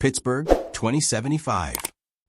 Pittsburgh, 2075.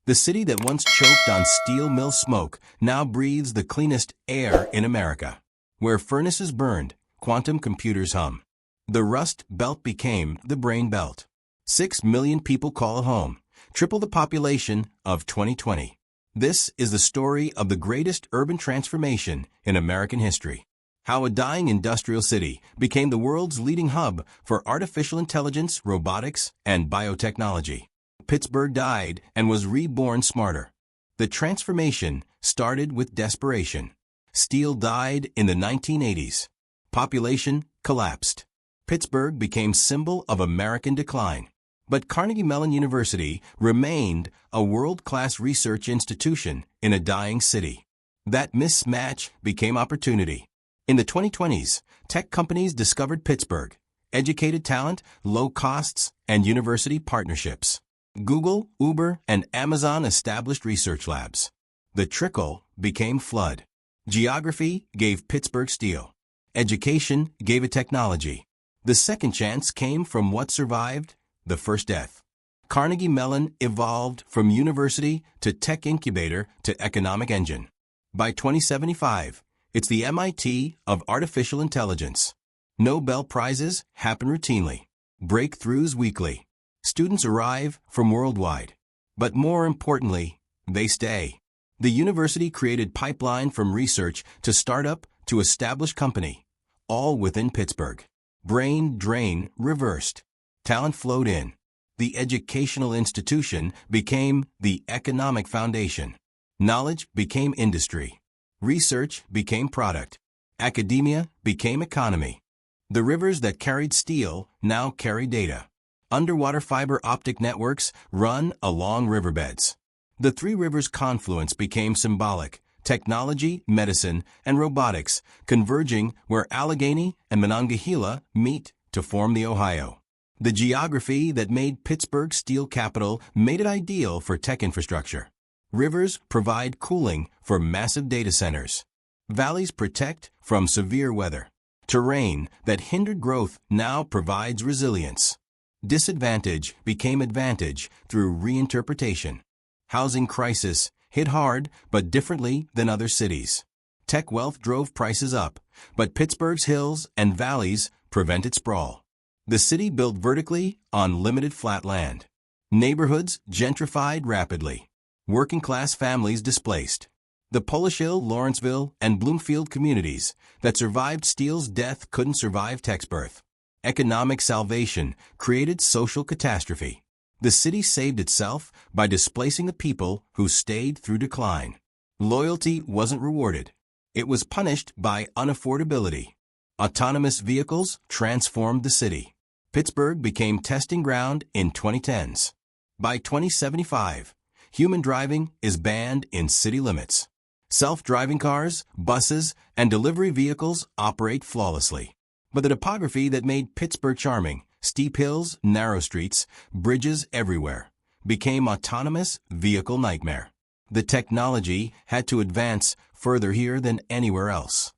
The city that once choked on steel mill smoke now breathes the cleanest air in America. Where furnaces burned, quantum computers hum. The Rust Belt became the Brain Belt. 6 million people call it home, triple the population of 2020. This is the story of the greatest urban transformation in American history. How a dying industrial city became the world's leading hub for artificial intelligence, robotics, and biotechnology. Pittsburgh died and was reborn smarter. The transformation started with desperation. Steel died in the 1980s. Population collapsed. Pittsburgh became symbol of American decline. But Carnegie Mellon University remained a world-class research institution in a dying city. That mismatch became opportunity. In the 2020s, tech companies discovered Pittsburgh, educated talent, low costs, and university partnerships. Google, Uber, and Amazon established research labs. The trickle became flood. Geography gave Pittsburgh steel. Education gave it technology. The second chance came from what survived the first death. Carnegie Mellon evolved from university to tech incubator to economic engine. By 2075, it's the MIT of artificial intelligence. Nobel Prizes happen routinely. Breakthroughs weekly. Students arrive from worldwide. But more importantly, they stay. The university created pipeline from research to startup to established company, all within Pittsburgh. Brain drain reversed. Talent flowed in. The educational institution became the economic foundation. Knowledge became industry. Research became product. Academia became economy. The rivers that carried steel now carry data. Underwater fiber optic networks run along riverbeds. The three rivers' confluence became symbolic: technology, medicine, and robotics, converging where Allegheny and Monongahela meet to form the Ohio. The geography that made Pittsburgh steel capital made it ideal for tech infrastructure. Rivers provide cooling for massive data centers. Valleys protect from severe weather. Terrain that hindered growth now provides resilience. Disadvantage became advantage through reinterpretation. Housing crisis hit hard but differently than other cities. Tech wealth drove prices up, but Pittsburgh's hills and valleys prevented sprawl. The city built vertically on limited flat land. Neighborhoods gentrified rapidly. Working-class families displaced. The Polish Hill, Lawrenceville, and Bloomfield communities that survived steel's death couldn't survive tech's birth. Economic salvation created social catastrophe. The city saved itself by displacing the people who stayed through decline. Loyalty wasn't rewarded. It was punished by unaffordability. Autonomous vehicles transformed the city. Pittsburgh became testing ground in 2010s. By 2075, human driving is banned in city limits. Self-driving cars, buses, and delivery vehicles operate flawlessly. But the topography that made Pittsburgh charming, steep hills, narrow streets, bridges everywhere, became autonomous vehicle nightmare. The technology had to advance further here than anywhere else.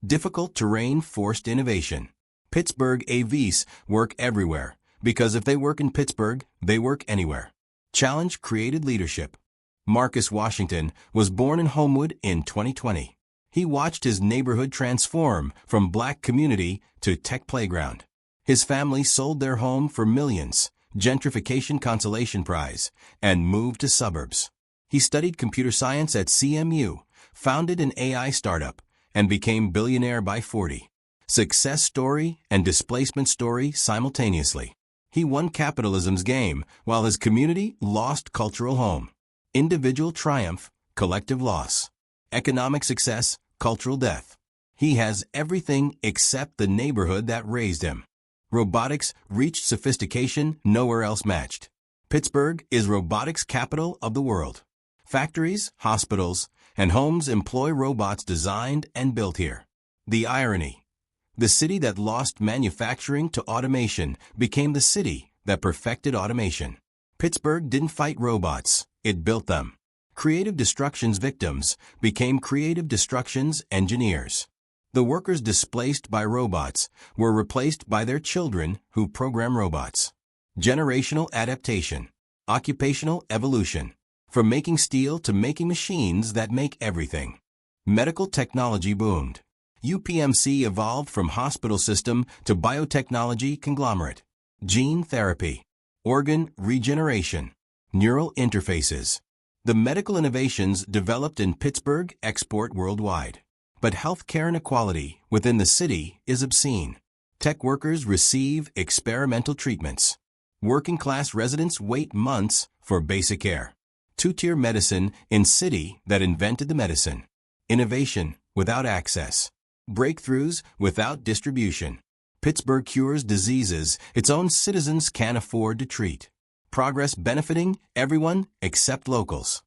Difficult terrain forced innovation. Pittsburgh AVs work everywhere, because if they work in Pittsburgh, they work anywhere. Challenge created leadership. Marcus Washington was born in Homewood in 2020. He watched his neighborhood transform from black community to tech playground. His family sold their home for millions, Gentrification Consolation Prize, and moved to suburbs. He studied computer science at CMU, founded an AI startup, and became billionaire by 40. Success story and displacement story simultaneously. He won capitalism's game while his community lost cultural home. Individual triumph, collective loss. Economic success, cultural death. He has everything except the neighborhood that raised him. Robotics reached sophistication nowhere else matched. Pittsburgh is robotics capital of the world. Factories, hospitals, and homes employ robots designed and built here. The irony. The city that lost manufacturing to automation became the city that perfected automation. Pittsburgh didn't fight robots, it built them. Creative destruction's victims became creative destruction's engineers. The workers displaced by robots were replaced by their children who program robots. Generational adaptation. Occupational evolution. From making steel to making machines that make everything. Medical technology boomed. UPMC evolved from hospital system to biotechnology conglomerate. Gene therapy. Organ regeneration. Neural interfaces. The medical innovations developed in Pittsburgh export worldwide. But healthcare inequality within the city is obscene. Tech workers receive experimental treatments. Working-class residents wait months for basic care. Two-tier medicine in city that invented the medicine. Innovation without access. Breakthroughs without distribution. Pittsburgh cures diseases its own citizens can't afford to treat. Progress benefiting everyone except locals.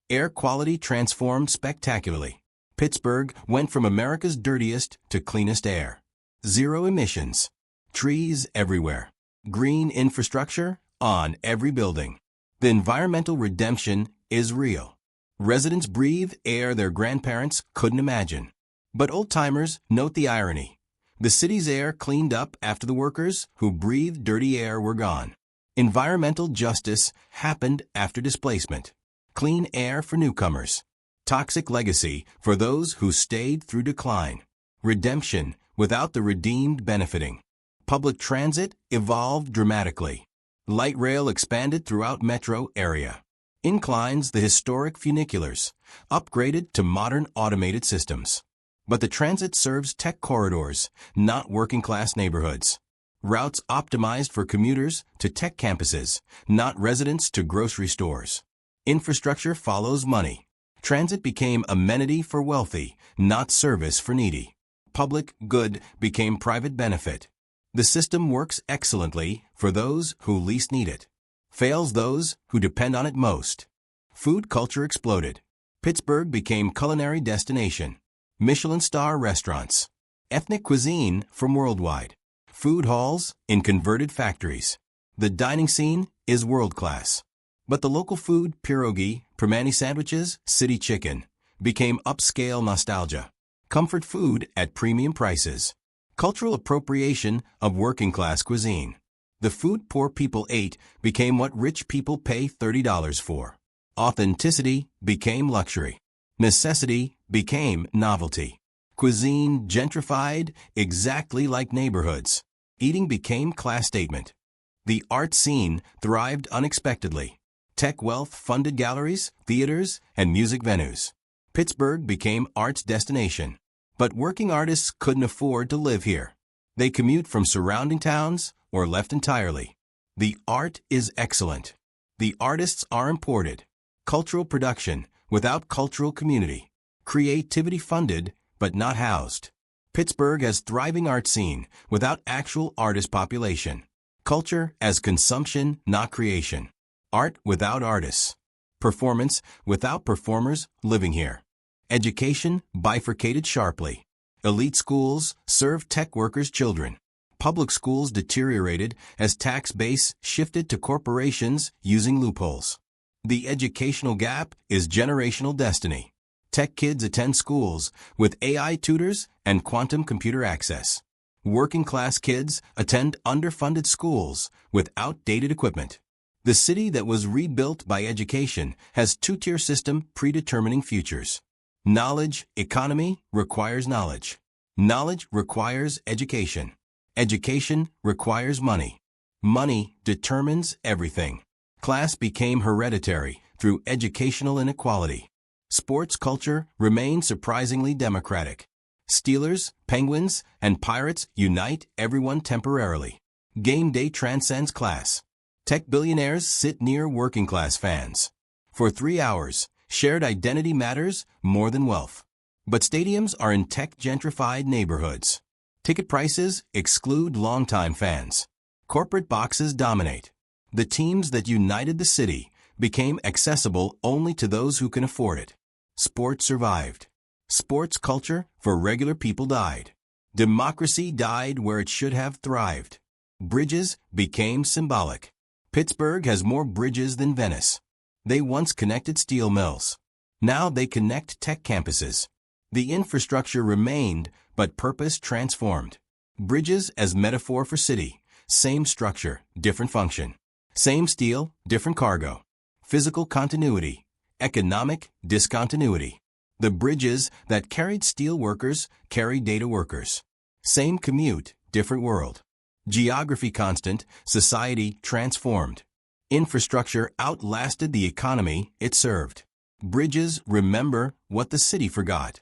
Air quality transformed spectacularly. Pittsburgh went from America's dirtiest to cleanest air. Zero emissions. Trees everywhere. Green infrastructure on every building. The environmental redemption is real. Residents breathe air their grandparents couldn't imagine. But old-timers note the irony. The city's air cleaned up after the workers who breathed dirty air were gone. Environmental justice happened after displacement. Clean air for newcomers. Toxic legacy for those who stayed through decline. Redemption without the redeemed benefiting. Public transit evolved dramatically. Light rail expanded throughout metro area. Inclines the historic funiculars, upgraded to modern automated systems. But the transit serves tech corridors, not working-class neighborhoods. Routes optimized for commuters to tech campuses, not residents to grocery stores. Infrastructure follows money. Transit became amenity for wealthy, not service for needy. Public good became private benefit. The system works excellently for those who least need it. Fails those who depend on it most. Food culture exploded. Pittsburgh became culinary destination. Michelin star restaurants. Ethnic cuisine from worldwide. Food halls in converted factories. The dining scene is world-class. But the local food, pierogi, permani sandwiches, city chicken, became upscale nostalgia. Comfort food at premium prices. Cultural appropriation of working-class cuisine. The food poor people ate became what rich people pay $30 for. Authenticity became luxury. Necessity became novelty. Cuisine gentrified exactly like neighborhoods. Eating became class statement. The art scene thrived unexpectedly. Tech wealth funded galleries, theaters, and music venues. Pittsburgh became arts destination. But working artists couldn't afford to live here. They commute from surrounding towns or left entirely. The art is excellent. The artists are imported. Cultural production without cultural community. Creativity funded but not housed. Pittsburgh has thriving art scene without actual artist population. Culture as consumption, not creation. Art without artists. Performance without performers living here. Education bifurcated sharply. Elite schools served tech workers' children. Public schools deteriorated as tax base shifted to corporations using loopholes. The educational gap is generational destiny. Tech kids attend schools with AI tutors and quantum computer access. Working-class kids attend underfunded schools with outdated equipment. The city that was rebuilt by education has two-tier system predetermining futures. Knowledge economy requires knowledge. Knowledge requires education. Education requires money. Money determines everything. Class became hereditary through educational inequality. Sports culture remained surprisingly democratic. Steelers, Penguins, and Pirates unite everyone temporarily. Game day transcends class. Tech billionaires sit near working-class fans. For 3 hours, shared identity matters more than wealth. But stadiums are in tech-gentrified neighborhoods. Ticket prices exclude longtime fans. Corporate boxes dominate. The teams that united the city became accessible only to those who can afford it. Sports survived. Sports culture for regular people died. Democracy died where it should have thrived. Bridges became symbolic. Pittsburgh has more bridges than Venice. They once connected steel mills. Now they connect tech campuses. The infrastructure remained, but purpose transformed. Bridges as metaphor for city. Same structure, different function. Same steel, different cargo. Physical continuity. Economic discontinuity. The bridges that carried steel workers carried data workers. Same commute, different world. Geography constant, society transformed. Infrastructure outlasted the economy it served. Bridges remember what the city forgot.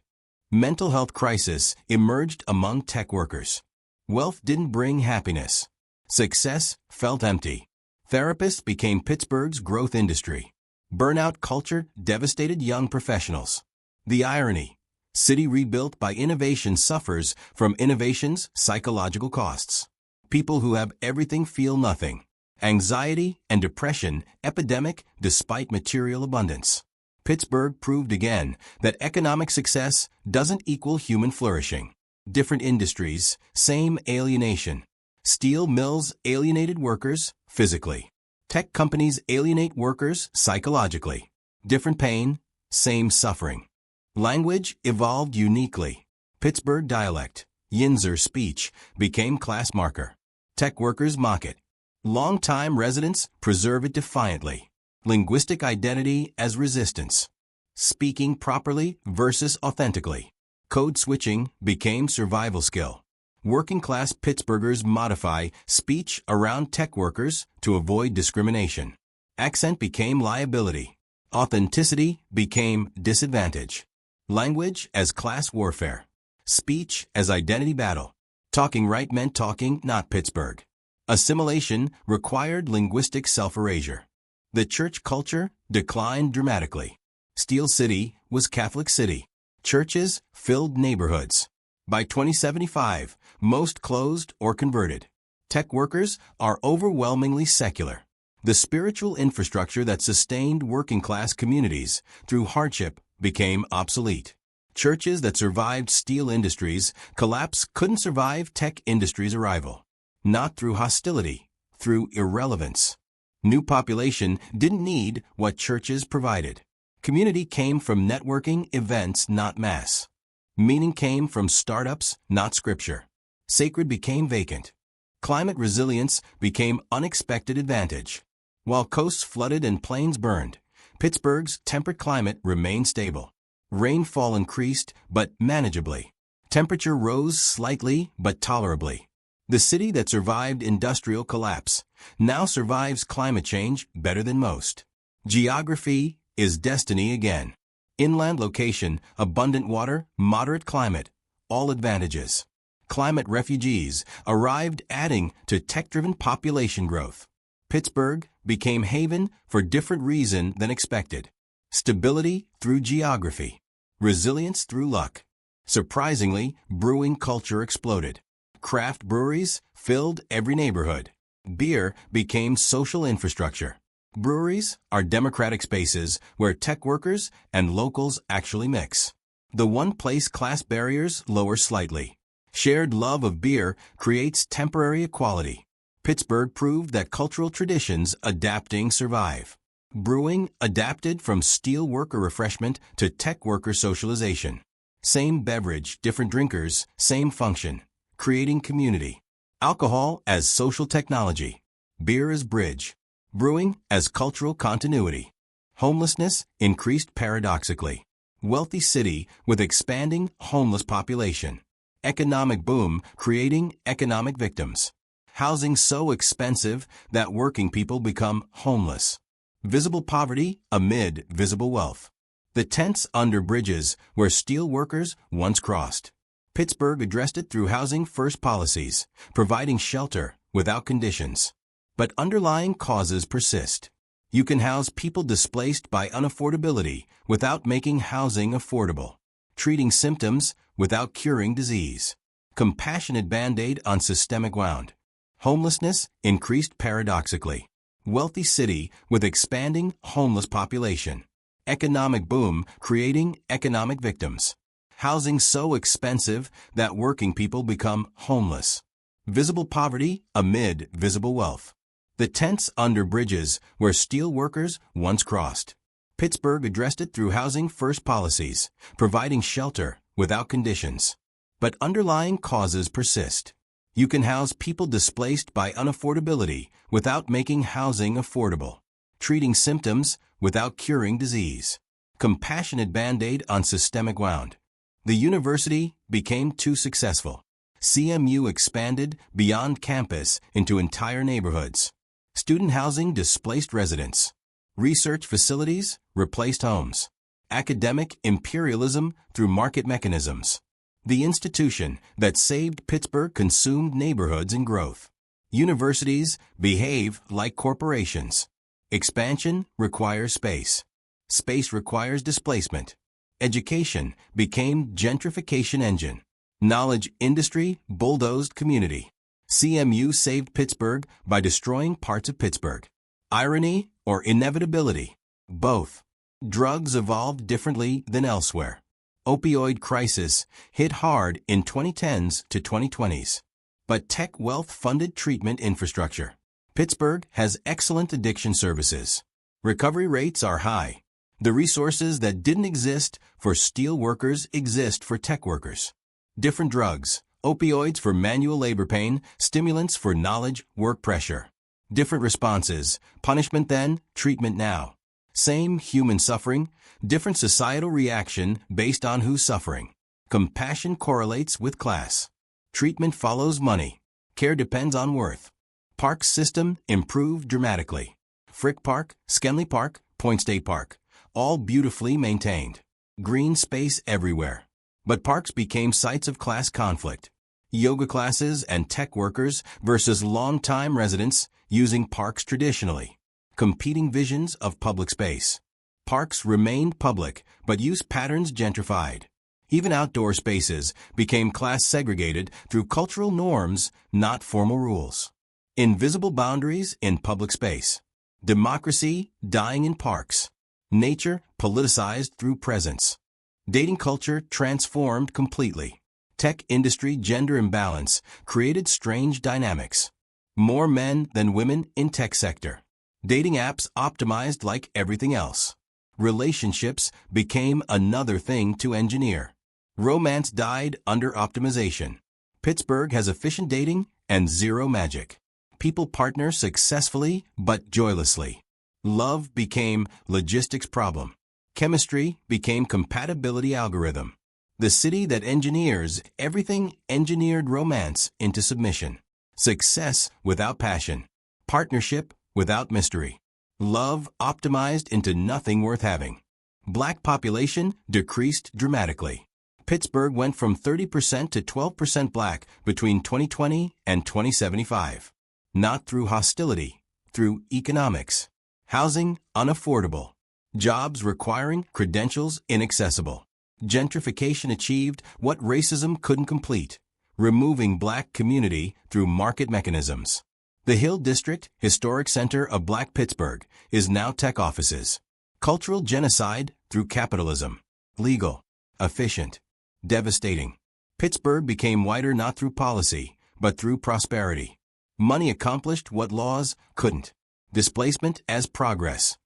Mental health crisis emerged among tech workers. Wealth didn't bring happiness. Success felt empty. Therapists became Pittsburgh's growth industry. Burnout culture devastated young professionals. The irony: city rebuilt by innovation suffers from innovation's psychological costs. People who have everything feel nothing. Anxiety and depression epidemic despite material abundance. Pittsburgh proved again that economic success doesn't equal human flourishing. Different industries, same alienation. Steel mills alienated workers physically. Tech companies alienate workers psychologically. Different pain, same suffering. Language evolved uniquely. Pittsburgh dialect, Yinzer speech, became class marker. Tech workers mock it. Long-time residents preserve it defiantly. Linguistic identity as resistance. Speaking properly versus authentically. Code switching became survival skill. Working-class Pittsburghers modify speech around tech workers to avoid discrimination. Accent became liability. Authenticity became disadvantage. Language as class warfare. Speech as identity battle. Talking right meant talking, not Pittsburgh. Assimilation required linguistic self-erasure. The church culture declined dramatically. Steel City was Catholic City. Churches filled neighborhoods. By 2075, most closed or converted. Tech workers are overwhelmingly secular. The spiritual infrastructure that sustained working-class communities through hardship became obsolete. Churches that survived steel industries' collapse couldn't survive tech industry's arrival. Not through hostility, through irrelevance. New population didn't need what churches provided. Community came from networking events, not mass. Meaning came from startups, not scripture. Sacred became vacant. Climate resilience became unexpected advantage. While coasts flooded and plains burned, Pittsburgh's temperate climate remained stable. Rainfall increased, but manageably. Temperature rose slightly, but tolerably. The city that survived industrial collapse now survives climate change better than most. Geography is destiny again. Inland location, abundant water, moderate climate, all advantages. Climate refugees arrived, adding to tech-driven population growth. Pittsburgh became haven for different reason than expected. Stability through geography. Resilience through luck. Surprisingly, brewing culture exploded. Craft breweries filled every neighborhood. Beer became social infrastructure. Breweries are democratic spaces where tech workers and locals actually mix. The one-place class barriers lower slightly. Shared love of beer creates temporary equality. Pittsburgh proved that cultural traditions adapting survive. Brewing adapted from steel worker refreshment to tech worker socialization. Same beverage, different drinkers, same function. Creating community. Alcohol as social technology. Beer as bridge. Brewing as cultural continuity. Homelessness increased paradoxically. Wealthy city with expanding homeless population. Economic boom creating economic victims. Housing so expensive that working people become homeless. Visible poverty amid visible wealth. The tents under bridges where steel workers once crossed. Pittsburgh addressed it through housing-first policies, providing shelter without conditions. But underlying causes persist. You can house people displaced by unaffordability without making housing affordable. Treating symptoms without curing disease. Compassionate Band-Aid on systemic wound. Homelessness increased paradoxically. Wealthy city with expanding homeless population. Economic boom creating economic victims. Housing so expensive that working people become homeless. Visible poverty amid visible wealth. The tents under bridges where steel workers once crossed. Pittsburgh addressed it through housing-first policies, providing shelter without conditions. But underlying causes persist. You can house people displaced by unaffordability without making housing affordable. Treating symptoms without curing disease. Compassionate Band-Aid on systemic wound. The university became too successful. CMU expanded beyond campus into entire neighborhoods. Student housing displaced residents. Research facilities replaced homes. Academic imperialism through market mechanisms. The institution that saved Pittsburgh consumed neighborhoods and growth. Universities behave like corporations. Expansion requires space. Space requires displacement. Education became gentrification engine. Knowledge industry bulldozed community. CMU saved Pittsburgh by destroying parts of Pittsburgh. Irony or inevitability? Both. Drugs evolved differently than elsewhere. Opioid crisis hit hard in 2010s to 2020s. But tech wealth funded treatment infrastructure. Pittsburgh has excellent addiction services. Recovery rates are high. The resources that didn't exist for steel workers exist for tech workers. Different drugs. Opioids for manual labor pain, stimulants for knowledge, work pressure. Different responses. Punishment then, treatment now. Same human suffering, different societal reaction based on who's suffering. Compassion correlates with class. Treatment follows money. Care depends on worth. Park system improved dramatically. Frick Park, Schenley Park, Point State Park, all beautifully maintained. Green space everywhere. But parks became sites of class conflict. Yoga classes and tech workers versus long-time residents using parks traditionally. Competing visions of public space. Parks remained public, but use patterns gentrified. Even outdoor spaces became class segregated through cultural norms, not formal rules. Invisible boundaries in public space. Democracy dying in parks. Nature politicized through presence. Dating culture transformed completely. Tech industry gender imbalance created strange dynamics. More men than women in tech sector. Dating apps optimized like everything else. Relationships became another thing to engineer. Romance died under optimization. Pittsburgh has efficient dating and zero magic. People partner successfully but joylessly. Love became logistics problem. Chemistry became compatibility algorithm. The city that engineers everything engineered romance into submission. Success without passion. Partnership without mystery. Love optimized into nothing worth having. Black population decreased dramatically. Pittsburgh went from 30% to 12% black between 2020 and 2075. Not through hostility, through economics. Housing unaffordable. Jobs requiring credentials inaccessible. Gentrification achieved what racism couldn't complete, removing black community through market mechanisms. The Hill District, historic center of Black Pittsburgh, is now tech offices. Cultural genocide through capitalism. Legal. Efficient. Devastating. Pittsburgh became whiter not through policy, but through prosperity. Money accomplished what laws couldn't. Displacement as progress.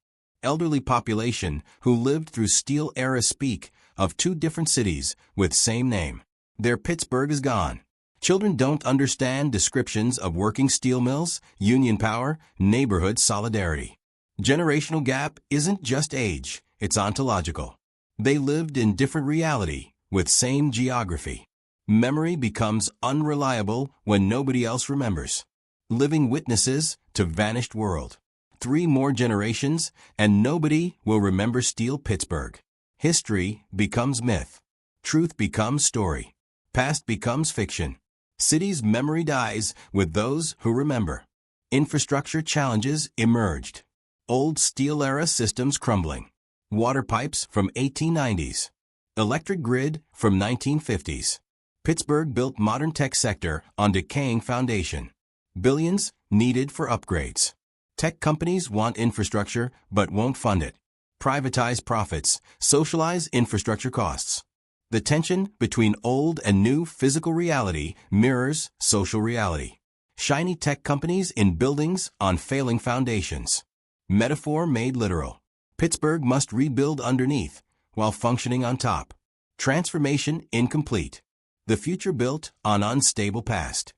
Elderly population who lived through steel era speak of two different cities with same name. Their Pittsburgh is gone. Children don't understand descriptions of working steel mills, union power, neighborhood solidarity. Generational gap isn't just age, it's ontological. They lived in different reality with same geography. Memory becomes unreliable when nobody else remembers. Living witnesses to vanished world. 3 more generations and nobody will remember steel Pittsburgh. History becomes myth. Truth becomes story. Past becomes fiction. City's memory dies with those who remember. Infrastructure challenges emerged. Old steel-era systems crumbling. Water pipes from 1890s. Electric grid from 1950s. Pittsburgh built modern tech sector on decaying foundation. Billions needed for upgrades. Tech companies want infrastructure but won't fund it. Privatize profits, socialize infrastructure costs. The tension between old and new physical reality mirrors social reality. Shiny tech companies in buildings on failing foundations. Metaphor made literal. Pittsburgh must rebuild underneath while functioning on top. Transformation incomplete. The future built on unstable past.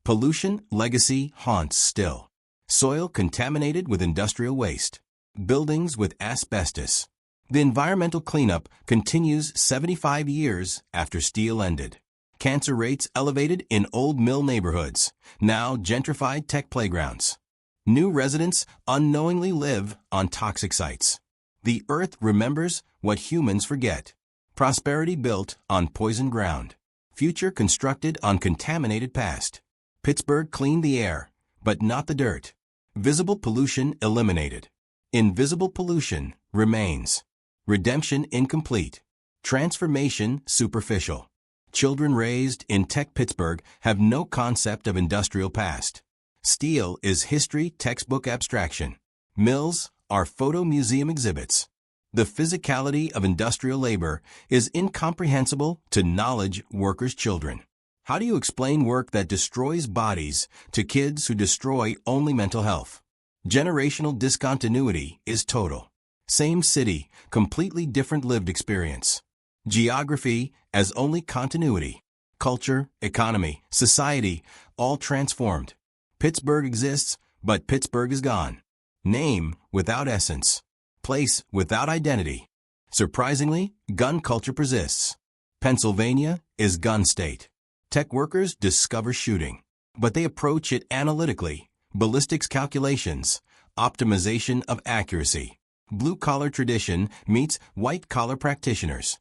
Pollution legacy haunts still. Soil contaminated with industrial waste. Buildings with asbestos. The environmental cleanup continues 75 years after steel ended. Cancer rates elevated in old mill neighborhoods, now gentrified tech playgrounds. New residents unknowingly live on toxic sites. The earth remembers what humans forget. Prosperity built on poisoned ground. Future constructed on contaminated past. Pittsburgh cleaned the air, but not the dirt. Visible pollution eliminated. Invisible pollution remains. Redemption incomplete. Transformation superficial. Children raised in tech Pittsburgh have no concept of industrial past. Steel is history textbook abstraction. Mills are photo museum exhibits. The physicality of industrial labor is incomprehensible to knowledge workers' children. How do you explain work that destroys bodies to kids who destroy only mental health? Generational discontinuity is total. Same city, completely different lived experience. Geography as only continuity. Culture, economy, society, all transformed. Pittsburgh exists, but Pittsburgh is gone. Name without essence. Place without identity. Surprisingly, gun culture persists. Pennsylvania is gun state. Tech workers discover shooting, but they approach it analytically. Ballistics calculations, optimization of accuracy. Blue-collar tradition meets white-collar practitioners.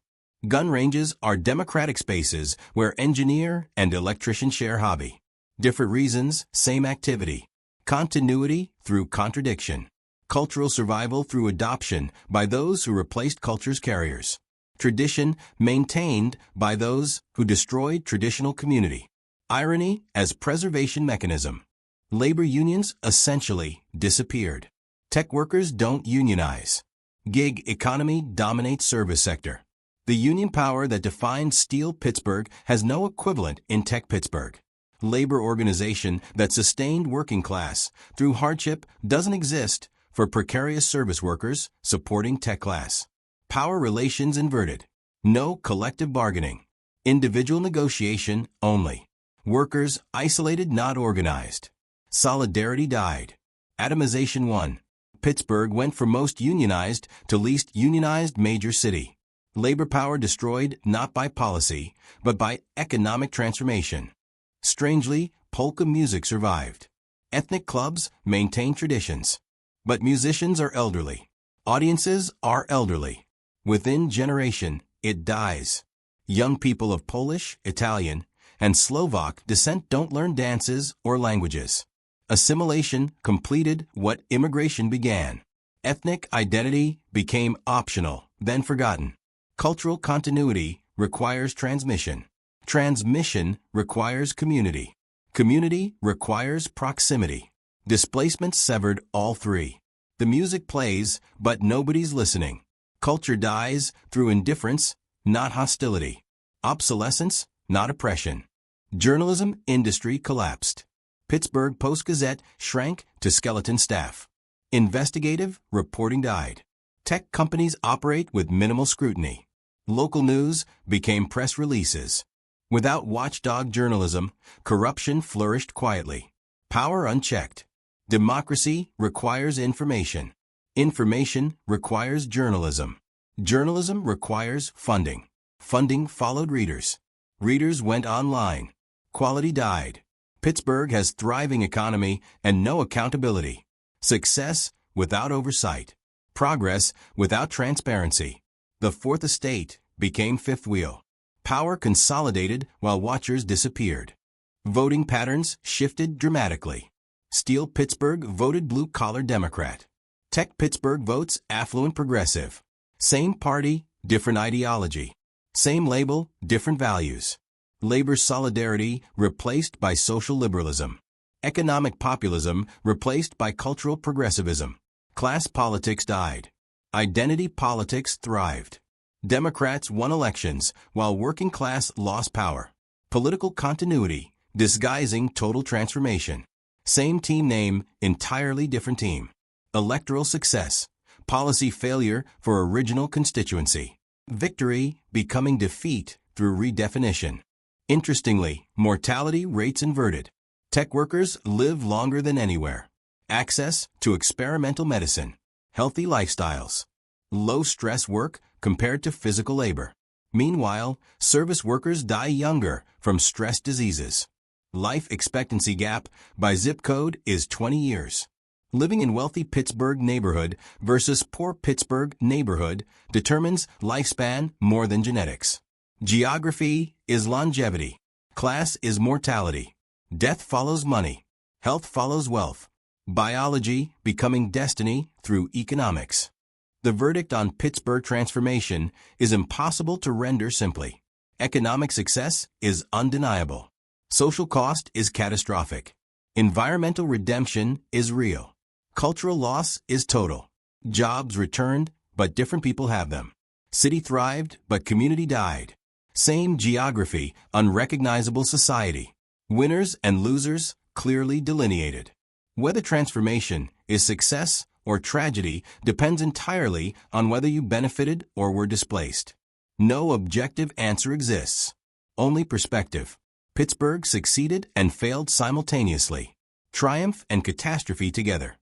Gun ranges are democratic spaces where engineer and electrician share hobby. Different reasons, same activity. Continuity through contradiction. Cultural survival through adoption by those who replaced culture's carriers. Tradition maintained by those who destroyed traditional community. Irony as preservation mechanism. Labor unions essentially disappeared. Tech workers don't unionize. Gig economy dominates service sector. The union power that defined steel Pittsburgh has no equivalent in tech Pittsburgh. Labor organization that sustained working class through hardship doesn't exist for precarious service workers supporting tech class. Power relations inverted. No collective bargaining. Individual negotiation only. Workers isolated, not organized. Solidarity died. Atomization won. Pittsburgh went from most unionized to least unionized major city. Labor power destroyed not by policy, but by economic transformation. Strangely, polka music survived. Ethnic clubs maintain traditions. But musicians are elderly. Audiences are elderly. Within generation, it dies. Young people of Polish, Italian, and Slovak descent don't learn dances or languages. Assimilation completed what immigration began. Ethnic identity became optional, then forgotten. Cultural continuity requires transmission. Transmission requires community. Community requires proximity. Displacement severed all three. The music plays, but nobody's listening. Culture dies through indifference, not hostility. Obsolescence, not oppression. Journalism industry collapsed. Pittsburgh Post-Gazette shrank to skeleton staff. Investigative reporting died. Tech companies operate with minimal scrutiny. Local news became press releases. Without watchdog journalism, corruption flourished quietly. Power unchecked. Democracy requires information. Information requires journalism. Journalism requires funding. Funding followed readers. Readers went online. Quality died. Pittsburgh has thriving economy and no accountability. Success without oversight. Progress without transparency. The fourth estate became fifth wheel. Power consolidated while watchers disappeared. Voting patterns shifted dramatically. Steel Pittsburgh voted blue-collar Democrat. Tech Pittsburgh votes affluent progressive. Same party, different ideology. Same label, different values. Labor solidarity replaced by social liberalism. Economic populism replaced by cultural progressivism. Class politics died. Identity politics thrived. Democrats won elections while working class lost power. Political continuity disguising total transformation. Same team name, entirely different team. Electoral success. Policy failure for original constituency. Victory becoming defeat through redefinition. Interestingly, mortality rates inverted. Tech workers live longer than anywhere. Access to experimental medicine, healthy lifestyles, low-stress work compared to physical labor. Meanwhile, service workers die younger from stress diseases. Life expectancy gap by zip code is 20 years. Living in wealthy Pittsburgh neighborhood versus poor Pittsburgh neighborhood determines lifespan more than genetics. Geography is longevity. Class is mortality. Death follows money. Health follows wealth. Biology becoming destiny through economics. The verdict on Pittsburgh transformation is impossible to render simply. Economic success is undeniable. Social cost is catastrophic. Environmental redemption is real. Cultural loss is total. Jobs returned, but different people have them. City thrived, but community died. Same geography, unrecognizable society. Winners and losers clearly delineated. Whether transformation is success or tragedy depends entirely on whether you benefited or were displaced. No objective answer exists. Only perspective. Pittsburgh succeeded and failed simultaneously. Triumph and catastrophe together.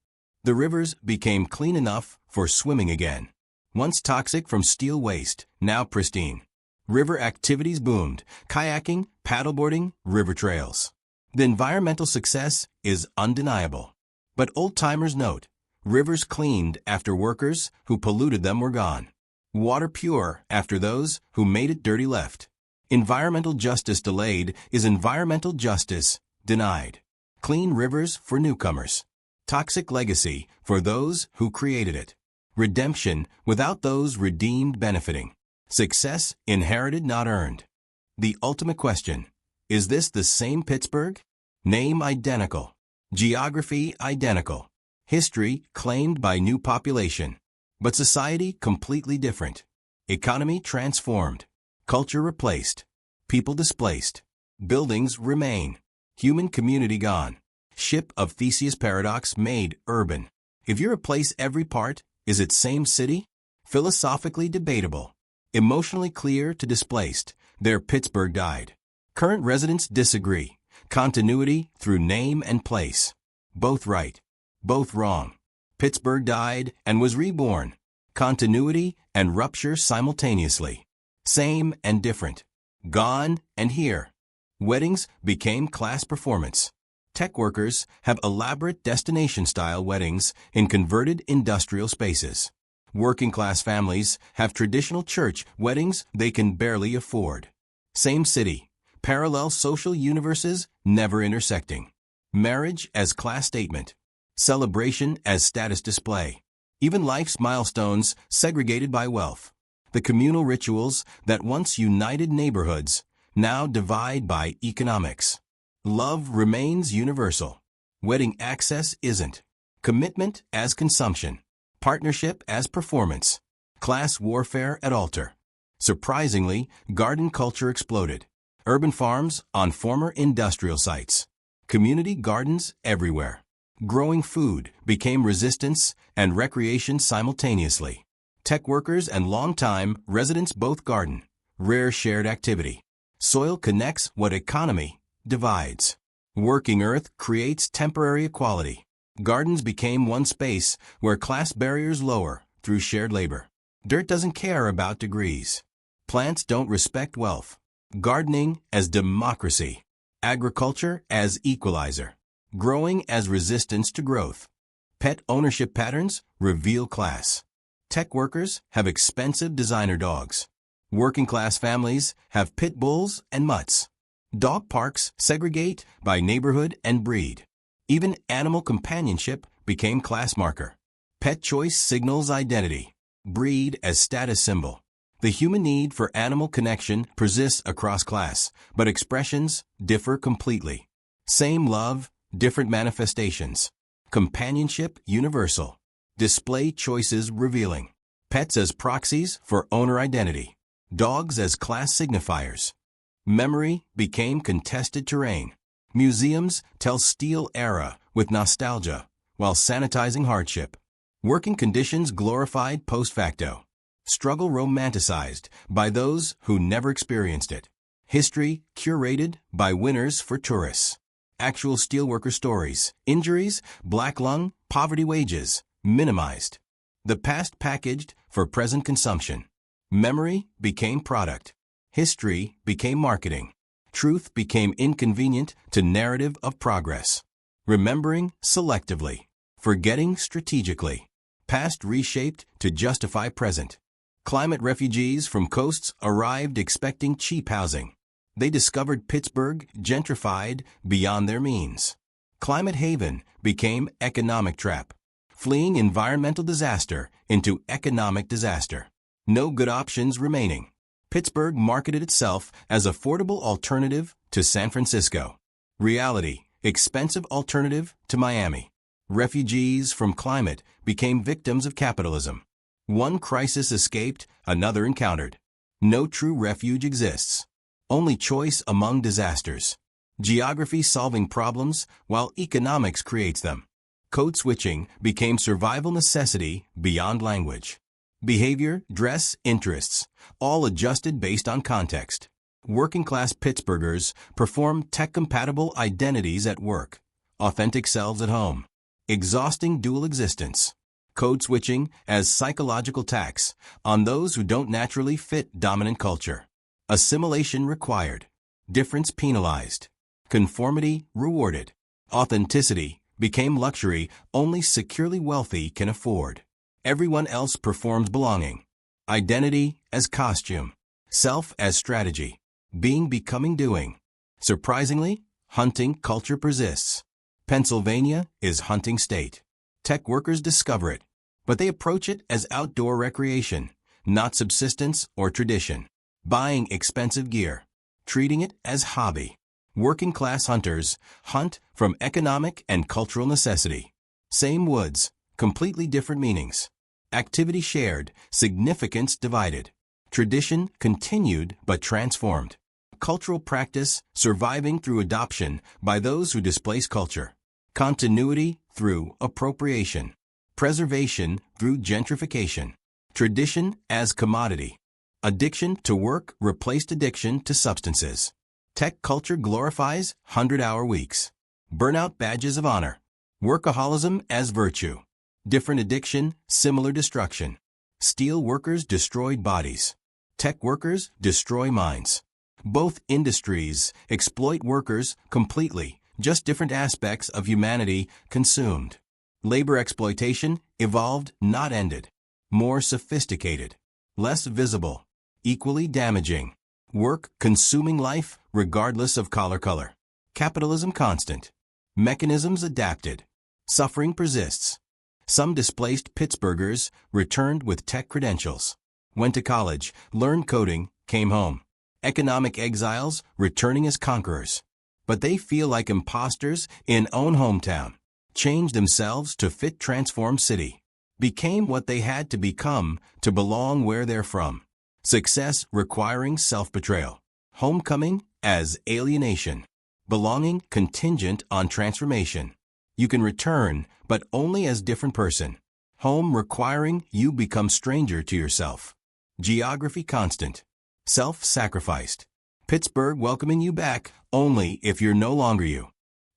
The rivers became clean enough for swimming again. Once toxic from steel waste, now pristine. River activities boomed, kayaking, paddleboarding, river trails. The environmental success is undeniable. But old-timers note, rivers cleaned after workers who polluted them were gone. Water pure after those who made it dirty left. Environmental justice delayed is environmental justice denied. Clean rivers for newcomers. Toxic legacy for those who created it. Redemption without those redeemed benefiting. Success inherited not earned. The ultimate question, is this the same Pittsburgh? Name identical. Geography identical. History claimed by new population. But society completely different. Economy transformed. Culture replaced. People displaced. Buildings remain. Human community gone. Ship of Theseus paradox made urban. If you replace every part, is it same city? Philosophically debatable. Emotionally clear to displaced. There Pittsburgh died. Current residents disagree. Continuity through name and place. Both right. Both wrong. Pittsburgh died and was reborn. Continuity and rupture simultaneously. Same and different. Gone and here. Weddings became class performance. Tech workers have elaborate destination-style weddings in converted industrial spaces. Working-class families have traditional church weddings they can barely afford. Same city, parallel social universes never intersecting. Marriage as class statement. Celebration as status display. Even life's milestones segregated by wealth. The communal rituals that once united neighborhoods now divide by economics. Love remains universal. Wedding access isn't. Commitment as consumption. Partnership as performance. Class warfare at altar. Surprisingly, garden culture exploded. Urban farms on former industrial sites. Community gardens everywhere. Growing food became resistance and recreation simultaneously. Tech workers and long-time residents both garden. Rare shared activity. Soil connects what economy divides. Working earth creates temporary equality. Gardens became one space where class barriers lower through shared labor. Dirt doesn't care about degrees. Plants don't respect wealth. Gardening as democracy. Agriculture as equalizer. Growing as resistance to growth. Pet ownership patterns reveal class. Tech workers have expensive designer dogs. Working class families have pit bulls and mutts. Dog parks segregate by neighborhood and breed. Even animal companionship became class marker. Pet choice signals identity. Breed as status symbol. The human need for animal connection persists across class, but expressions differ completely. Same love, different manifestations. Companionship universal. Display choices revealing. Pets as proxies for owner identity. Dogs as class signifiers. Memory became contested terrain. Museums tell steel era with nostalgia, while sanitizing hardship. Working conditions glorified post facto. Struggle romanticized by those who never experienced it. History curated by winners for tourists. Actual steelworker stories, injuries, black lung, poverty wages, minimized. The past packaged for present consumption. Memory became product. History became marketing. Truth became inconvenient to narrative of progress. Remembering selectively. Forgetting strategically. Past reshaped to justify present. Climate refugees from coasts arrived expecting cheap housing. They discovered Pittsburgh gentrified beyond their means. Climate haven became economic trap, fleeing environmental disaster into economic disaster. No good options remaining. Pittsburgh marketed itself as affordable alternative to San Francisco. Reality, expensive alternative to Miami. Refugees from climate became victims of capitalism. One crisis escaped, another encountered. No true refuge exists. Only choice among disasters. Geography solving problems while economics creates them. Code switching became survival necessity beyond language. Behavior, dress, interests, all adjusted based on context. Working-class Pittsburghers perform tech-compatible identities at work, authentic selves at home. Exhausting dual existence. Code switching as psychological tax on those who don't naturally fit dominant culture. Assimilation required. Difference penalized. Conformity rewarded. Authenticity became luxury only securely wealthy can afford. Everyone else performs belonging. Identity as costume. Self as strategy. Being becoming doing. Surprisingly, hunting culture persists. Pennsylvania is hunting state. Tech workers discover it, but they approach it as outdoor recreation, not subsistence or tradition. Buying expensive gear, treating it as hobby. Working-class hunters hunt from economic and cultural necessity. Same woods, completely different meanings. Activity shared, significance divided. Tradition continued but transformed. Cultural practice surviving through adoption by those who displace culture. Continuity through appropriation. Preservation through gentrification. Tradition as commodity. Addiction to work replaced addiction to substances. Tech culture glorifies 100-hour weeks. Burnout badges of honor. Workaholism as virtue. Different addiction, similar destruction. Steel workers destroyed bodies. Tech workers destroy minds. Both industries exploit workers completely, just different aspects of humanity consumed. Labor exploitation evolved, not ended. More sophisticated. Less visible. Equally damaging. Work consuming life regardless of color. Capitalism constant. Mechanisms adapted. Suffering persists. Some displaced Pittsburghers returned with tech credentials. Went to college, learned coding, came home. Economic exiles returning as conquerors. But they feel like imposters in own hometown. Changed themselves to fit transformed city. Became what they had to become to belong where they're from. Success requiring self-betrayal. Homecoming as alienation. Belonging contingent on transformation. You can return, but only as different person. Home requiring you become stranger to yourself. Geography constant. Self-sacrificed. Pittsburgh welcoming you back only if you're no longer you.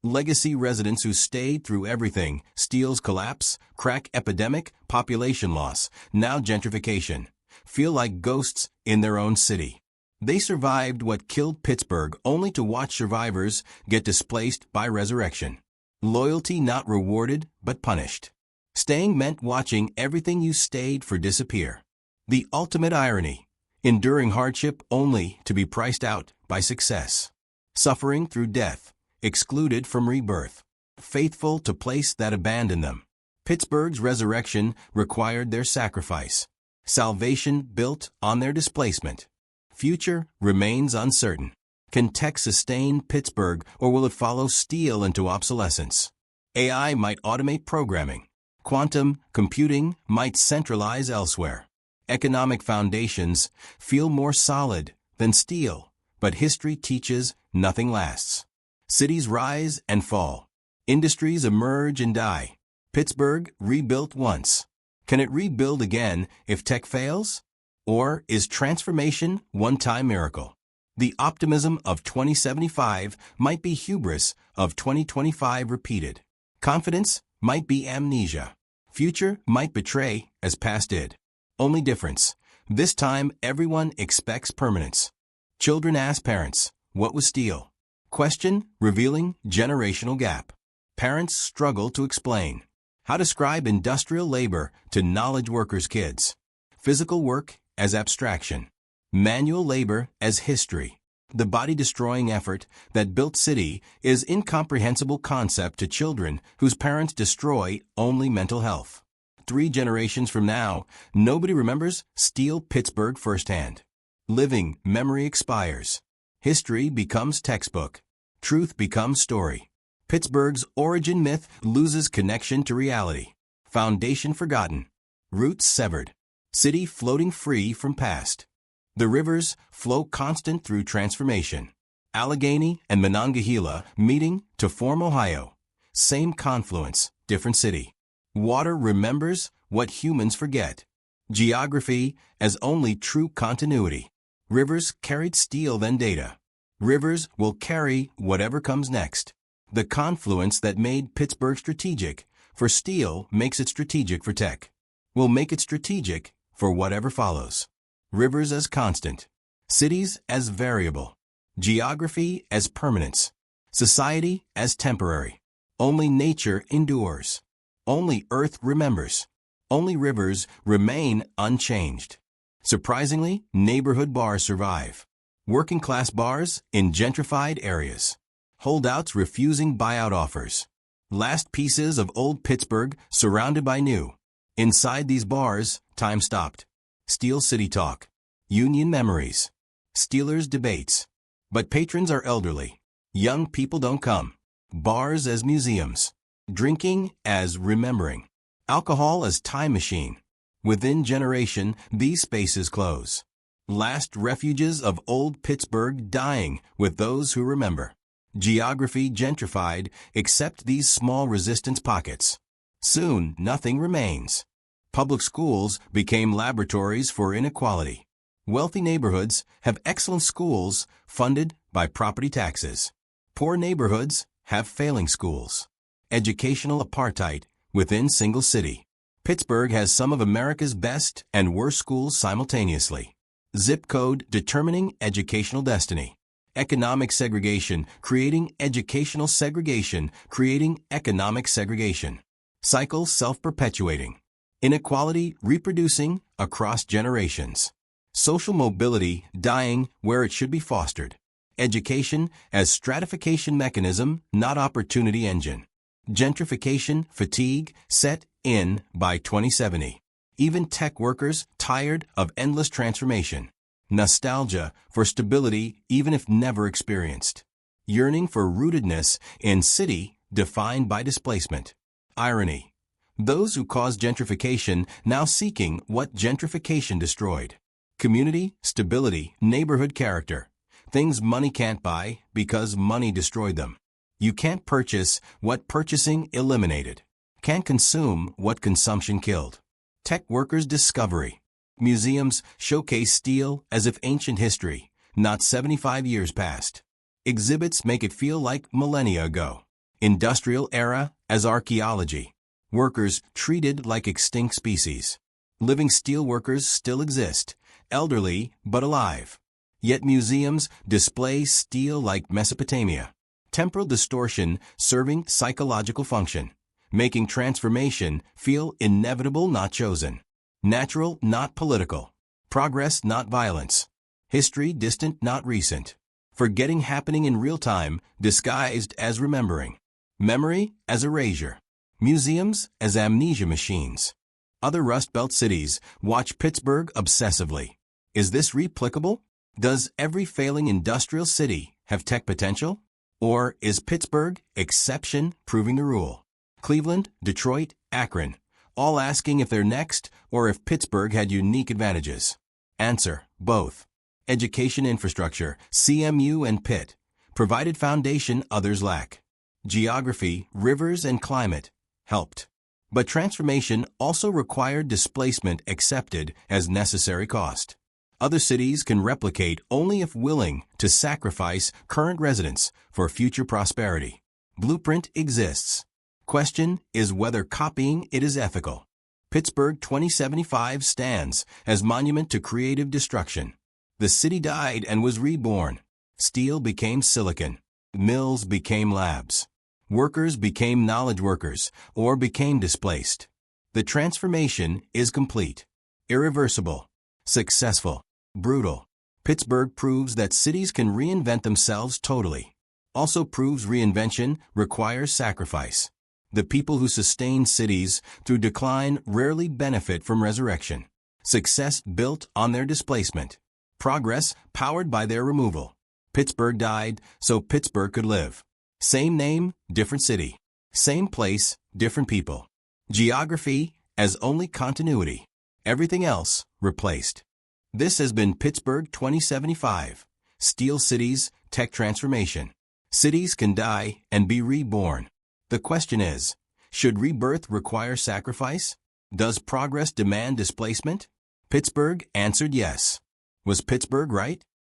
Legacy residents who stayed through everything, steel's collapse, crack epidemic, population loss, now gentrification. Feel like ghosts in their own city. They survived what killed Pittsburgh only to watch survivors get displaced by resurrection. Loyalty not rewarded but punished. Staying meant watching everything you stayed for disappear. The ultimate irony. Enduring hardship only to be priced out by success. Suffering through death. Excluded from rebirth. Faithful to place that abandoned them. Pittsburgh's resurrection required their sacrifice. Salvation built on their displacement. Future remains uncertain. Can tech sustain Pittsburgh or will it follow steel into obsolescence? AI might automate programming. Quantum computing might centralize elsewhere. Economic foundations feel more solid than steel, but history teaches nothing lasts. Cities rise and fall. Industries emerge and die. Pittsburgh rebuilt once. Can it rebuild again if tech fails? Or is transformation one-time miracle? The optimism of 2075 might be hubris of 2025 repeated. Confidence might be amnesia. Future might betray as past did. Only difference, this time everyone expects permanence. Children ask parents, what was steel? Question revealing generational gap. Parents struggle to explain. How describe industrial labor to knowledge workers' kids? Physical work as abstraction. Manual labor as history. The body-destroying effort that built city is incomprehensible concept to children whose parents destroy only mental health. 3 generations from now, nobody remembers steel Pittsburgh firsthand. Living memory expires. History becomes textbook. Truth becomes story. Pittsburgh's origin myth loses connection to reality. Foundation forgotten. Roots severed. City floating free from past. The rivers flow constant through transformation. Allegheny and Monongahela meeting to form Ohio. Same confluence, different city. Water remembers what humans forget. Geography as only true continuity. Rivers carried steel then data. Rivers will carry whatever comes next. The confluence that made Pittsburgh strategic for steel makes it strategic for tech. Will make it strategic for whatever follows. Rivers as constant. Cities as variable. Geography as permanence. Society as temporary. Only nature endures. Only earth remembers. Only rivers remain unchanged. Surprisingly, neighborhood bars survive. Working-class bars in gentrified areas. Holdouts refusing buyout offers. Last pieces of old Pittsburgh surrounded by new. Inside these bars, time stopped. Steel City talk. Union memories. Steelers debates. But patrons are elderly. Young people don't come. Bars as museums. Drinking as remembering. Alcohol as time machine. Within generation, these spaces close. Last refuges of old Pittsburgh dying with those who remember. Geography gentrified except these small resistance pockets. Soon, nothing remains. Public schools became laboratories for inequality. Wealthy neighborhoods have excellent schools funded by property taxes. Poor neighborhoods have failing schools. Educational apartheid within single city. Pittsburgh has some of America's best and worst schools simultaneously. Zip code determining educational destiny. Economic segregation creating educational segregation creating economic segregation. Cycle self-perpetuating. Inequality reproducing across generations. Social mobility dying where it should be fostered. Education as stratification mechanism, not opportunity engine. Gentrification fatigue set in by 2070. Even tech workers tired of endless transformation. Nostalgia for stability even if never experienced. Yearning for rootedness in city defined by displacement. Irony. Those who caused gentrification now seeking what gentrification destroyed. Community, stability, neighborhood character. Things money can't buy because money destroyed them. You can't purchase what purchasing eliminated. Can't consume what consumption killed. Tech workers' discovery. Museums showcase steel as if ancient history, not 75 years past. Exhibits make it feel like millennia ago. Industrial era as archaeology. Workers treated like extinct species. Living steel workers still exist, elderly but alive. Yet museums display steel like Mesopotamia. Temporal distortion serving psychological function. Making transformation feel inevitable not chosen. Natural not political. Progress not violence. History distant not recent. Forgetting happening in real time disguised as remembering. Memory as erasure. Museums as amnesia machines. Other Rust Belt cities watch Pittsburgh obsessively. Is this replicable? Does every failing industrial city have tech potential? Or is Pittsburgh exception proving the rule? Cleveland, Detroit, Akron, all asking if they're next or if Pittsburgh had unique advantages. Answer, both. Education infrastructure, CMU and Pitt, provided foundation others lack. Geography, rivers and climate, helped. But transformation also required displacement accepted as necessary cost. Other cities can replicate only if willing to sacrifice current residents for future prosperity. Blueprint exists. Question is whether copying it is ethical. Pittsburgh 2075 stands as monument to creative destruction. The city died and was reborn. Steel became silicon. Mills became labs. Workers became knowledge workers or became displaced. The transformation is complete, irreversible, successful, brutal. Pittsburgh proves that cities can reinvent themselves totally. Also proves reinvention requires sacrifice. The people who sustain cities through decline rarely benefit from resurrection. Success built on their displacement. Progress powered by their removal. Pittsburgh died so Pittsburgh could live. Same name, different city. Same place, different people. Geography as only continuity. Everything else replaced. This has been Pittsburgh 2075. Steel Cities, Tech Transformation. Cities can die and be reborn. The question is, should rebirth require sacrifice? Does progress demand displacement? Pittsburgh answered yes. Was Pittsburgh right?